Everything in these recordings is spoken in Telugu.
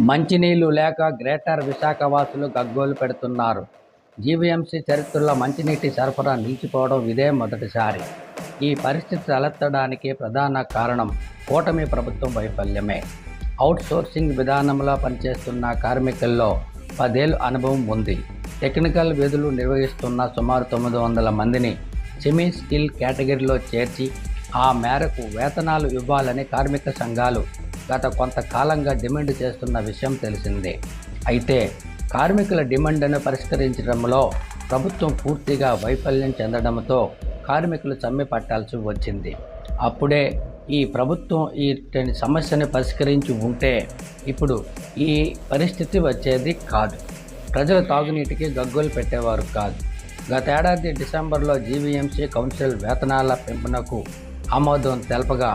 మంచినీళ్లు లేక గ్రేటర్ విశాఖ వాసులు గగ్గోలు పెడుతున్నారు. జీవీఎంసీ చరిత్రలో మంచినీటి సరఫరా నిలిచిపోవడం ఇదే మొదటిసారి. ఈ పరిస్థితి తలెత్తడానికి ప్రధాన కారణం కూటమి ప్రభుత్వం వైఫల్యమే. అవుట్ సోర్సింగ్ విధానంలో పనిచేస్తున్న కార్మికుల్లో 10 ఏళ్ల అనుభవం ఉంది. టెక్నికల్ విధులు నిర్వహిస్తున్న సుమారు 900 మందిని సెమీ స్కిల్ కేటగిరీలో చేర్చి ఆ మేరకు వేతనాలు ఇవ్వాలని కార్మిక సంఘాలు గత కొంతకాలంగా డిమాండ్ చేస్తున్న విషయం తెలిసిందే. అయితే కార్మికుల డిమాండ్ను పరిష్కరించడంలో ప్రభుత్వం పూర్తిగా వైఫల్యం చెందడంతో కార్మికులు సమ్మె పట్టాల్సి వచ్చింది. అప్పుడే ఈ ప్రభుత్వం ఈ సమస్యను పరిష్కరించి ఉంటే ఇప్పుడు ఈ పరిస్థితి వచ్చేది కాదు. ప్రజలు తాగునీటికి గగ్గోలు పెట్టేవారు కాదు. గతేడాది డిసెంబర్లో జీవీఎంసీ కౌన్సిల్ వేతనాల పెంపునకు ఆమోదం తెలపగా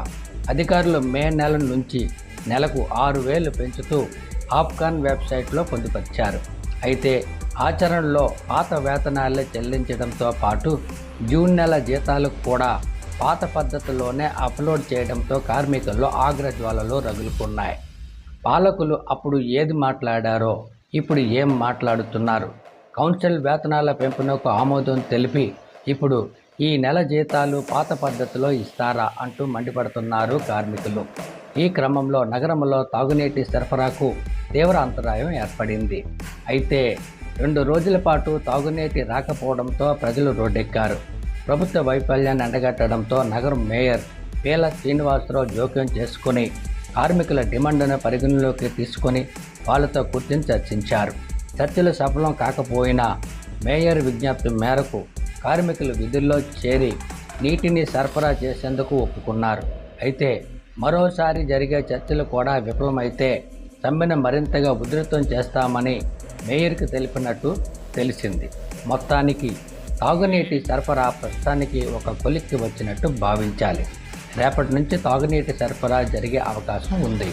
అధికారులు మే నెల నుంచి నెలకు 6,000 పెంచుతూ ఆప్కాన్ వెబ్సైట్లో పొందుపరిచారు. అయితే ఆచరణలో పాత వేతనాలే చెల్లించడంతో పాటు జూన్ నెల జీతాలు కూడా పాత పద్ధతిలోనే అప్లోడ్ చేయడంతో కార్మికుల్లో ఆగ్రహజ్వాలలు రగులుకున్నాయి. పాలకులు అప్పుడు ఏది మాట్లాడారో ఇప్పుడు ఏం మాట్లాడుతున్నారు? కౌన్సిల్ వేతనాల పెంపునకు ఆమోదం తెలిపి ఇప్పుడు ఈ నెల జీతాలు పాత పద్ధతిలో ఇస్తారా అంటూ మండిపడుతున్నారు కార్మికులు. ఈ క్రమంలో నగరంలో తాగునీటి సరఫరాకు తీవ్ర అంతరాయం ఏర్పడింది. అయితే 2 రోజుల పాటు తాగునీటి రాకపోవడంతో ప్రజలు రోడ్డెక్కారు. ప్రభుత్వ వైఫల్యాన్ని ఎండగట్టడంతో నగరం మేయర్ పీల శ్రీనివాసరావు జోక్యం చేసుకుని కార్మికుల డిమాండ్ను పరిగణలోకి తీసుకొని వాళ్ళతో కూర్చొని చర్చించారు. చర్చలు సఫలం కాకపోయినా మేయర్ విజ్ఞప్తి మేరకు కార్మికులు విధుల్లో చేరి నీటిని సరఫరా చేసేందుకు ఒప్పుకున్నారు. అయితే మరోసారి జరిగే చర్చలు కూడా విఫలమైతే సమ్మెను మరింతగా ఉధృతం చేస్తామని మేయర్కి తెలిపినట్టు తెలిసింది. మొత్తానికి తాగునీటి సరఫరా ప్రస్తుతానికి ఒక కొలిక్కి వచ్చినట్టు భావించాలి. రేపటి నుంచి తాగునీటి సరఫరా జరిగే అవకాశం ఉంది.